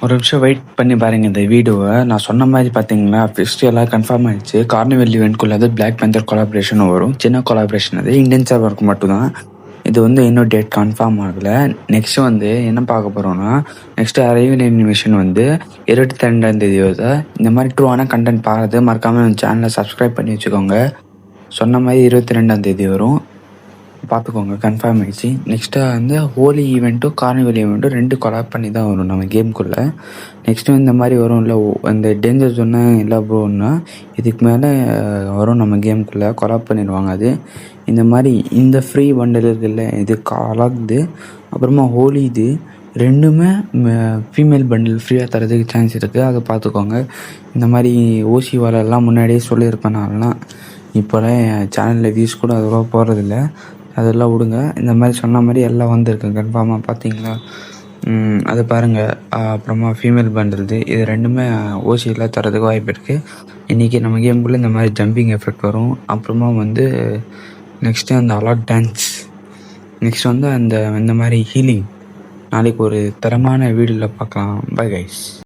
ஒரு நிமிஷம் வெயிட் பண்ணி பாருங்க இந்த வீடியோவை. நான் சொன்ன மாதிரி பார்த்தீங்களா, ஃபர்ஸ்ட் எல்லாம் கன்ஃபார்ம் ஆயிடுச்சு. கார்னிவல் ஈவெண்ட்குள்ள அது பிளாக் பேந்தர் கொலாபரேஷன் வரும். சின்ன கொலாபரேஷன், அது இந்தியன் சர்வருக்கு மட்டும்தான். இது வந்து இன்னும் டேட் கன்ஃபார்ம் ஆகலை. நெக்ஸ்ட் வந்து என்ன பார்க்க போகிறோம்னா, நெக்ஸ்ட் அரைவல் இன்விஷன் வந்து 22ஆம் தேதி வருது. இந்த மாதிரி ட்ரூவான கண்டென்ட் பார்க்குறது மறக்காமல் என் சேனலை சப்ஸ்கிரைப் பண்ணி வச்சுக்கோங்க. சொன்ன மாதிரி 22ஆம் தேதி வரும், பார்த்துக்கோங்க, கன்ஃபார்ம் ஆகிடுச்சு. நெக்ஸ்ட்டு வந்து ஹோலி ஈவெண்ட்டும் கார்னிவல் ஈவெண்ட்டும் 2 கொலாப் பண்ணி தான் வரும் நம்ம கேமுக்குள்ளே. நெக்ஸ்ட்டு இந்த மாதிரி வரும் இல்லை, அந்த டேஞ்சர் ஜோன்னு இல்லை ப்ரோன்னா இதுக்கு மேலே வரும் நம்ம கேமுக்குள்ளே, கொலாப் பண்ணிடுவாங்க. அது இந்த மாதிரி இந்த ஃப்ரீ பண்டல் இருக்குல்ல, இது கலந்து அப்புறமா ஹோலி இது ரெண்டுமே ஃபீமேல் பண்டில் ஃப்ரீயாக தரதுக்கு சான்ஸ் இருக்குது. அதை பார்த்துக்கோங்க. இந்த மாதிரி ஓசி வாலெல்லாம் முன்னாடியே சொல்லியிருப்பேன் நான்லாம். இப்போலாம் என் சேனலில் வியூஸ் கூட அதுவாக போகிறதில்ல, அதெல்லாம் விடுங்க. இந்த மாதிரி சொன்ன மாதிரி எல்லாம் வந்திருக்கு கன்ஃபார்மாக, பார்த்தீங்களா? அதை பாருங்கள். அப்புறமா ஃபீமேல் பண்டில்து இது ரெண்டுமே ஓசியில் தரதுக்கு வாய்ப்பு இருக்குது. இன்றைக்கி நம்ம கேமுக்குள்ளே இந்த மாதிரி ஜம்பிங் எஃபெக்ட் வரும். அப்புறமா வந்து நெக்ஸ்ட்டு அந்த அலாட் டான்ஸ், நெக்ஸ்ட் வந்து இந்த மாதிரி ஹீலிங். நாளைக்கு ஒரு தரமான வீடியோவில் பார்க்கலாம். Bye guys.